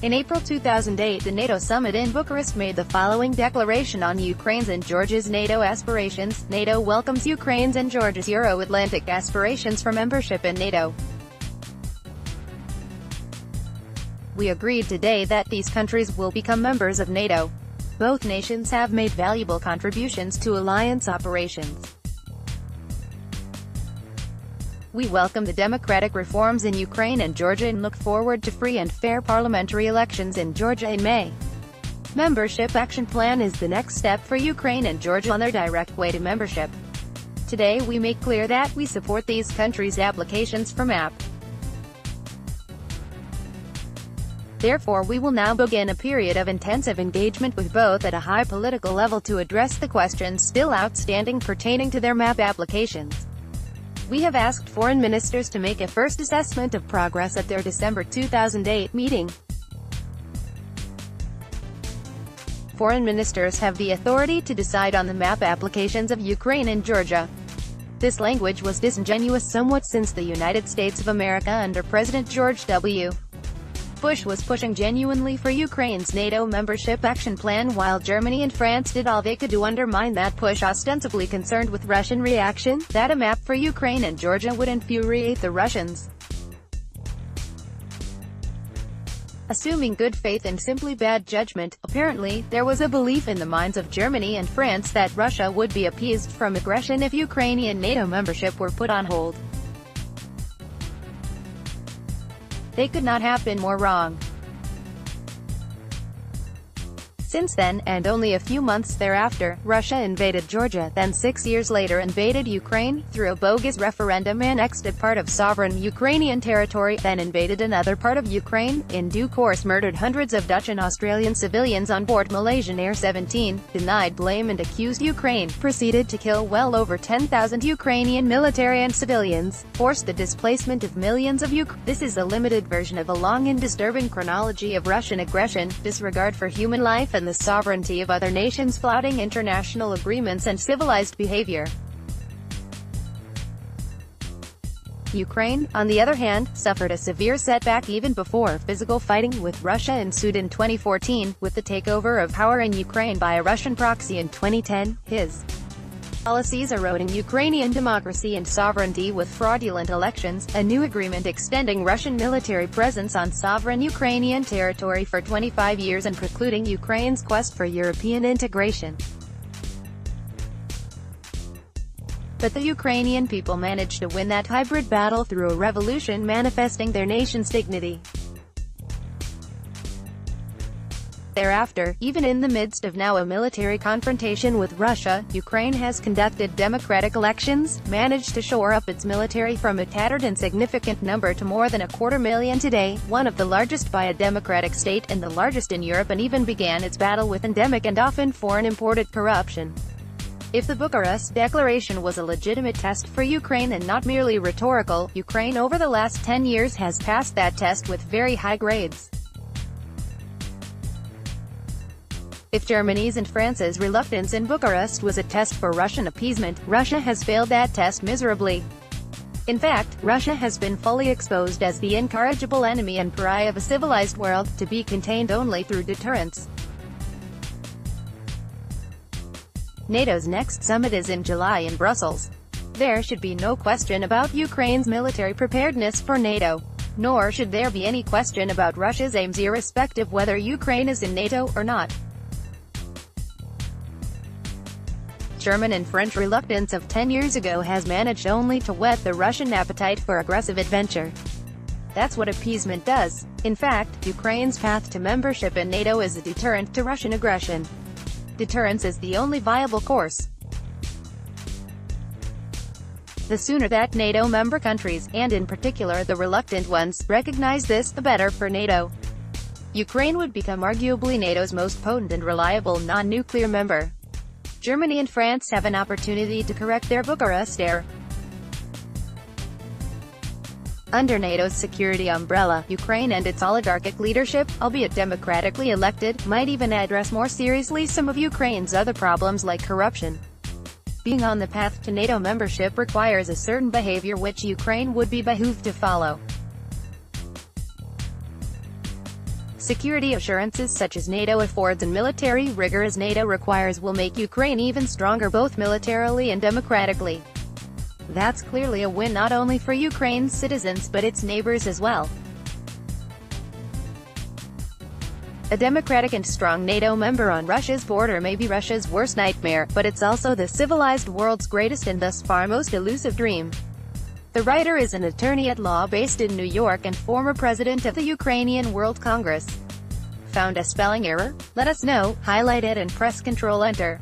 In April 2008, the NATO summit in Bucharest made the following declaration on Ukraine's and Georgia's NATO aspirations. NATO welcomes Ukraine's and Georgia's Euro-Atlantic aspirations for membership in NATO. We agreed today that these countries will become members of NATO. Both nations have made valuable contributions to alliance operations. We welcome the democratic reforms in Ukraine and Georgia and look forward to free and fair parliamentary elections in Georgia in May. Membership Action Plan is the next step for Ukraine and Georgia on their direct way to membership. Today we make clear that we support these countries' applications for MAP. Therefore we will now begin a period of intensive engagement with both at a high political level to address the questions still outstanding pertaining to their MAP applications. We have asked foreign ministers to make a first assessment of progress at their December 2008 meeting. Foreign ministers have the authority to decide on the MAP applications of Ukraine and Georgia. This language was disingenuous somewhat since the United States of America under President George W. Bush was pushing genuinely for Ukraine's NATO membership action plan, while Germany and France did all they could to undermine that push, ostensibly concerned with Russian reaction, that a map for Ukraine and Georgia would infuriate the Russians. Assuming good faith and simply bad judgment, apparently, there was a belief in the minds of Germany and France that Russia would be appeased from aggression if Ukrainian NATO membership were put on hold. They could not have been more wrong. Since then, and only a few months thereafter, Russia invaded Georgia, then 6 years later invaded Ukraine, through a bogus referendum annexed a part of sovereign Ukrainian territory, then invaded another part of Ukraine, in due course murdered hundreds of Dutch and Australian civilians on board Malaysian Air 17, denied blame and accused Ukraine, proceeded to kill well over 10,000 Ukrainian military and civilians, forced the displacement of millions of This is a limited version of a long and disturbing chronology of Russian aggression, disregard for human life and the sovereignty of other nations, flouting international agreements and civilized behavior. Ukraine, on the other hand, suffered a severe setback even before physical fighting with Russia ensued in 2014, with the takeover of power in Ukraine by a Russian proxy in 2010, his policies eroding Ukrainian democracy and sovereignty with fraudulent elections, a new agreement extending Russian military presence on sovereign Ukrainian territory for 25 years and precluding Ukraine's quest for European integration. But the Ukrainian people managed to win that hybrid battle through a revolution manifesting their nation's dignity. Thereafter, even in the midst of now a military confrontation with Russia, Ukraine has conducted democratic elections, managed to shore up its military from a tattered insignificant number to more than 250,000 today, one of the largest by a democratic state and the largest in Europe, and even began its battle with endemic and often foreign imported corruption. If the Bucharest Declaration was a legitimate test for Ukraine and not merely rhetorical, Ukraine over the last 10 years has passed that test with very high grades. If Germany's and France's reluctance in Bucharest was a test for Russian appeasement, Russia has failed that test miserably. In fact, Russia has been fully exposed as the incorrigible enemy and pariah of a civilized world, to be contained only through deterrence. NATO's next summit is in July in Brussels. There should be no question about Ukraine's military preparedness for NATO. Nor should there be any question about Russia's aims, irrespective whether Ukraine is in NATO or not. German and French reluctance of 10 years ago has managed only to whet the Russian appetite for aggressive adventure. That's what appeasement does. In fact, Ukraine's path to membership in NATO is a deterrent to Russian aggression. Deterrence is the only viable course. The sooner that NATO member countries, and in particular the reluctant ones, recognize this, the better for NATO. Ukraine would become arguably NATO's most potent and reliable non-nuclear member. Germany and France have an opportunity to correct their Bucharest error. Under NATO's security umbrella, Ukraine and its oligarchic leadership, albeit democratically elected, might even address more seriously some of Ukraine's other problems like corruption. Being on the path to NATO membership requires a certain behavior which Ukraine would be behooved to follow. Security assurances such as NATO affords and military rigor as NATO requires will make Ukraine even stronger both militarily and democratically. That's clearly a win not only for Ukraine's citizens but its neighbors as well. A democratic and strong NATO member on Russia's border may be Russia's worst nightmare, but it's also the civilized world's greatest and thus far most elusive dream. The writer is an attorney at law based in New York and former president of the Ukrainian World Congress. Found a spelling error? Let us know, highlight it and press Ctrl Enter.